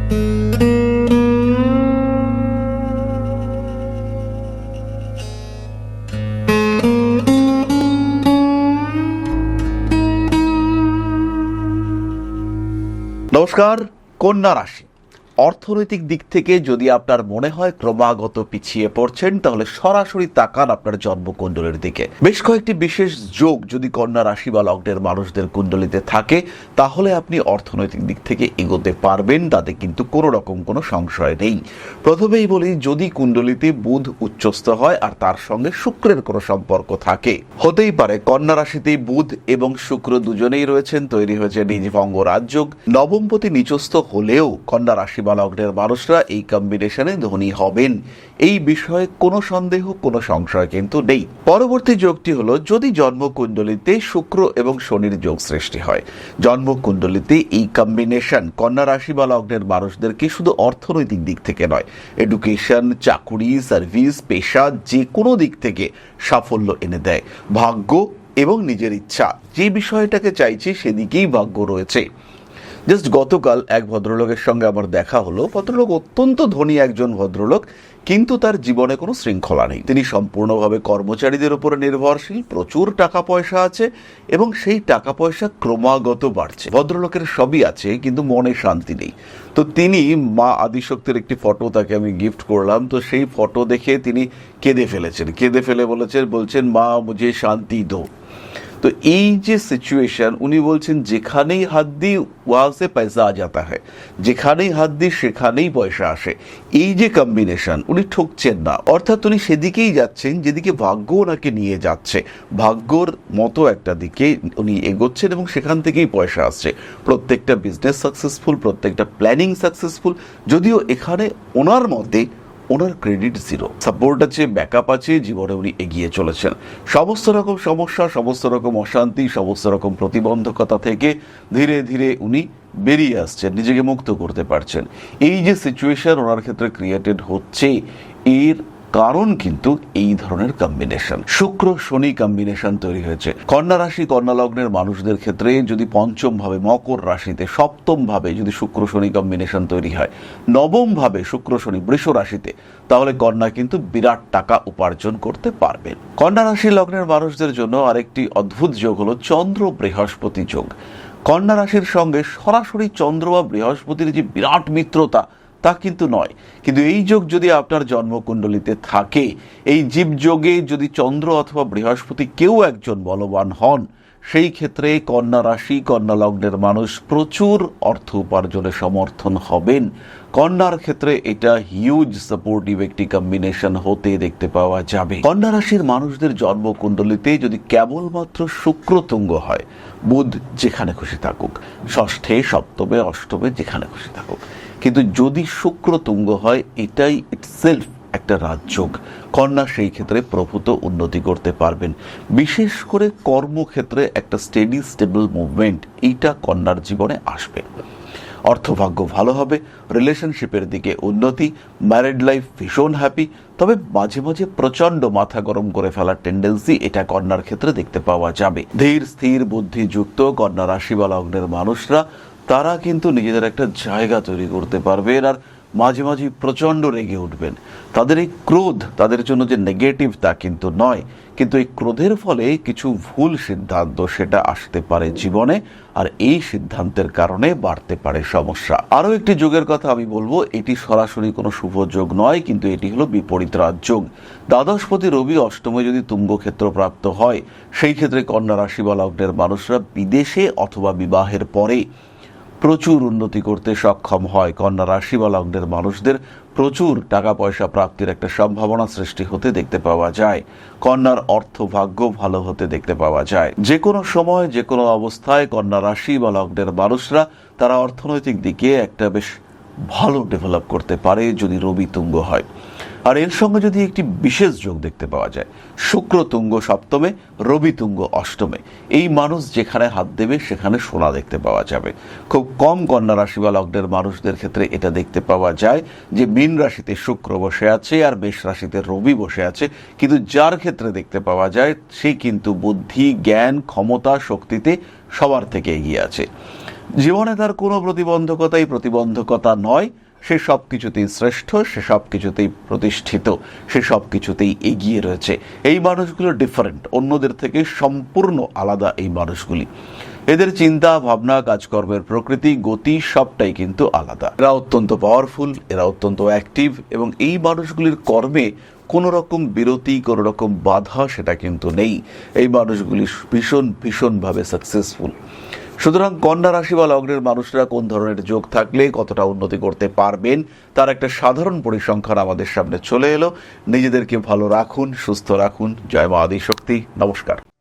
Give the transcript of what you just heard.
নমস্কার। কন্যা রাশি, অর্থনৈতিক দিক থেকে যদি আপনার মনে হয় ক্রমাগত পিছিয়ে পড়ছেন, তাহলে সরাসরি তাকান আপনার জন্মকুণ্ডলীর দিকে। বেশ কয়েকটি বিশেষ যোগ যদি কন্যা রাশি বা লগ্নের মানুষদের কুণ্ডলিতে থাকে, তাহলে আপনি অর্থনৈতিক দিক থেকে এগোতে পারবেন, তাতে কিন্তু কোনো রকম কোনো সংশয় নেই। প্রথমেই বলি, যদি কুণ্ডলিতে বুধ উচ্চস্থ হয় আর তার সঙ্গে শুক্রের কোনো সম্পর্ক থাকে, হতেই পারে কন্যা রাশিতে বুধ এবং শুক্র দুজনেই রয়েছেন, তৈরি হয়েছে নিজভঙ্গ রাজযোগ। নবমপতি নিচস্থ হলেও কন্যা রাশি বা লগ্নের মানুষরা এই কম্বিনেশনে ধনী হবেন, এই বিষয়ে কোনো সন্দেহ কোনো সংশয় কিন্তু নেই। পরবর্তী যোগটি হলো, যদি জন্মকুণ্ডলিতে শুক্র এবং শনির যোগ সৃষ্টি হয়। জন্মকুণ্ডলিতে এই কম্বিনেশন কন্যা রাশি বা লগ্নের মানুষদেরকে শুধু অর্থনৈতিক দিক থেকে নয়, এডুকেশন, চাকুরি, সার্ভিস, পেশা, যে কোনো দিক থেকে সাফল্য এনে দেয়। ভাগ্য এবং নিজের ইচ্ছা, যে বিষয়টাকে চাইছি সেদিকেই ভাগ্য রয়েছে। জাস্ট গতকাল এক ভদ্রলোকের সঙ্গে আমার দেখা হলো। ভদ্রলোক অত্যন্ত ধনী একজন ভদ্রলোক, কিন্তু তার জীবনে কোনো শৃঙ্খলা নেই। তিনি সম্পূর্ণভাবে কর্মচারীদের উপরে নির্ভরশীল, প্রচুর টাকা পয়সা আছে এবং সেই টাকা পয়সা ক্রমাগত বাড়ছে। ভদ্রলোকের সবই আছে, কিন্তু মনে শান্তি নেই। তো তিনি মা আদিশক্তির একটি ফটো তাকে আমি গিফট করলাম। তো সেই ফটো দেখে তিনি কেঁদে ফেলেছেন। কেঁদে ফেলে বলছেন মা মুঝে শান্তি দো। তো এই যে সিচুয়েশন, উনি বলছেন যেখানেই হাত দিই ওয়াহা সে পয়সা আ যাতা হ্যায়, যেখানেই হাত দিই সেখানেই পয়সা আসে। এই যে কম্বিনেশন, উনি ঠকছেন না, অর্থাৎ উনি সেদিকেই যাচ্ছেন যেদিকে ভাগ্য ওনাকে নিয়ে যাচ্ছে। ভাগ্যর মতো একটা দিকে উনি এগোচ্ছেন এবং সেখান থেকেই পয়সা আসছে। প্রত্যেকটা বিজনেস সাকসেসফুল, প্রত্যেকটা প্ল্যানিং সাকসেসফুল। যদিও এখানে ওনার মতে ওনার ক্রেডিট জিরো, সাপোর্ট আছে, ব্যাকআপ আছে, জীবনে উনি এগিয়ে চলেছেন। সমস্ত রকম সমস্যা, সমস্ত রকম অশান্তি, সমস্ত রকম প্রতিবন্ধকতা থেকে ধীরে ধীরে উনি বেরিয়ে আসছেন, নিজেকে মুক্ত করতে পারছেন। এই যে সিচুয়েশন ওনার ক্ষেত্রে ক্রিয়েটেড হচ্ছে, এর কারণ কিন্তু এই ধরনের কম্বিনেশন, শুক্র শনি কম্বিনেশন তৈরি হয়েছে। কন্যা রাশি কন্যা লগ্নের মানুষদের ক্ষেত্রে যদি পঞ্চম ভাবে মকর রাশিতে, সপ্তম ভাবে যদি শুক্র শনি কম্বিনেশন তৈরি হয়, নবম ভাবে শুক্র শনি বৃষ রাশিতে, তাহলে কন্যা কিন্তু বিরাট টাকা উপার্জন করতে পারবেন। কন্যা রাশি লগ্নের মানুষদের জন্য আরেকটি অদ্ভুত যোগ হলো চন্দ্র বৃহস্পতি যোগ। কন্যা রাশির সঙ্গে সরাসরি চন্দ্র বা বৃহস্পতির যে বিরাট মিত্রতা, তা কিন্তু নয়। কিন্তু এই যোগ যদি আপনার জন্মকুণ্ডলিতে থাকে, এই জীবযোগে যদি চন্দ্র অথবা বৃহস্পতি কেউ একজন বলবান হন, সেই ক্ষেত্রে কন্যা রাশি কন্যা লগ্নের মানুষ প্রচুর অর্থ উপার্জনে সমর্থন হবেন। কন্যার ক্ষেত্রে এটা হিউজ সাপোর্টিভ একটি কম্বিনেশন হতে দেখতে পাওয়া যাবে। কন্যা রাশির মানুষদের জন্মকুণ্ডলিতে যদি কেবলমাত্র শুক্র তুঙ্গ হয়, বুধ যেখানে খুশি থাকুক, ষষ্ঠে সপ্তমে অষ্টমে যেখানে খুশি থাকুক, কিন্তু যদি শুক্র তুঙ্গ হয়, এটাই ইটসেলফ একটা রাজযোগ। কন্যা সেই ক্ষেত্রে প্রভূত উন্নতি করতে পারবেন। বিশেষ করে কর্মক্ষেত্রে একটা স্টেডি স্টেবল মুভমেন্ট, এইটা কন্যার জীবনে আসবে। অর্থভাগ্য ভালো হবে, রিলেশনশিপের দিকে উন্নতি, ম্যারিড লাইফ ভীষণ হ্যাপি। তবে মাঝে মাঝে প্রচন্ড মাথা গরম করে ফেলার টেন্ডেন্সি এটা কন্যার ক্ষেত্রে দেখতে পাওয়া যাবে। ধীর স্থির বুদ্ধিযুক্ত কন্যা রাশি বা লগ্নের মানুষরা, তারা কিন্তু নিজেদের একটা জায়গা তৈরি করতে পারবেন আর মাঝে মাঝে প্রচণ্ড রেগে উঠবেন। তাদের এই ক্রোধ তাদের জন্য যে নেগেটিভ তা কিন্তু নয়, কিন্তু এই ক্রোধের ফলে কিছু ভুল সিদ্ধান্ত সেটা আসতে পারে জীবনে, আর এই সিদ্ধান্তের কারণে বাড়তে পারে সমস্যা। আরও একটি যোগের কথা আমি বলবো, এটি সরাসরি কোনো শুভ যোগ নয়, কিন্তু এটি হলো বিপরীত রাজযোগ। দ্বাদশপতি রবি অষ্টমে যদি তুঙ্গ ক্ষেত্র প্রাপ্ত হয়, সেই ক্ষেত্রে কন্যা রাশি বা লগ্নের মানুষরা বিদেশে অথবা বিবাহের পরে প্রচুর উন্নতি করতে সক্ষম হয়। কন্যা রাশি বা লগ্নের মানুষদের প্রচুর টাকা পয়সা প্রাপ্তির একটা সম্ভাবনা সৃষ্টি হতে দেখতে পাওয়া যায়। কন্যার অর্থ ভাগ্য ভালো হতে দেখতে পাওয়া যায়। যে কোনো সময় যে কোনো অবস্থায় কন্যা রাশি বা লগ্নের মানুষরা তারা অর্থনৈতিক দিকে একটা বেশ ভালো ডেভেলপ করতে পারে যদি রবি তুঙ্গ হয়। আর এর সঙ্গে যদি একটি বিশেষ যোগ দেখতে পাওয়া যায়, শুক্র তুঙ্গ সপ্তমে, রবি তুঙ্গ অষ্টমে, এই মানুষ যেখানে হাত দেবে সেখানে সোনা দেখতে পাওয়া যাবে। খুব কম কন্যা রাশি বা লগ্নের মানুষদের ক্ষেত্রে এটা দেখতে পাওয়া যায় যে মীন রাশিতে শুক্র বসে আছে আর মেষ রাশিতে রবি বসে আছে, কিন্তু যার ক্ষেত্রে দেখতে পাওয়া যায় সে কিন্তু বুদ্ধি, জ্ঞান, ক্ষমতা, শক্তিতে সবার থেকে এগিয়ে আছে। জীবনে তার কোনো প্রতিবন্ধকতা নয়, সে সব কিছুতেই শ্রেষ্ঠ, সে সব কিছুতেই প্রতিষ্ঠিত, সে সব কিছুতেই এগিয়ে রয়েছে। এই মানুষগুলো ডিফারেন্ট, অন্যদের থেকে সম্পূর্ণ আলাদা এই মানুষগুলি। এদের চিন্তা ভাবনা, কাজকর্মের প্রকৃতি, গতি সবটাই কিন্তু আলাদা। এরা অত্যন্ত পাওয়ারফুল, এরা অত্যন্ত অ্যাক্টিভ, এবং এই মানুষগুলির কর্মে কোনো রকম বিরতি, কোনো রকম বাধা সেটা কিন্তু নেই। এই মানুষগুলি ভীষণভাবে সাকসেসফুল। সুতরাং কন্যা রাশি বা লগ্নের মানুষরা কোন ধরনের যোগ থাকলে কতটা উন্নতি করতে পারবেন তার একটা সাধারণ পরিসংখ্যান আমাদের সামনে চলে এলো। নিজেদেরকে ভালো রাখুন, সুস্থ রাখুন। জয় মা আদিশক্তি। নমস্কার।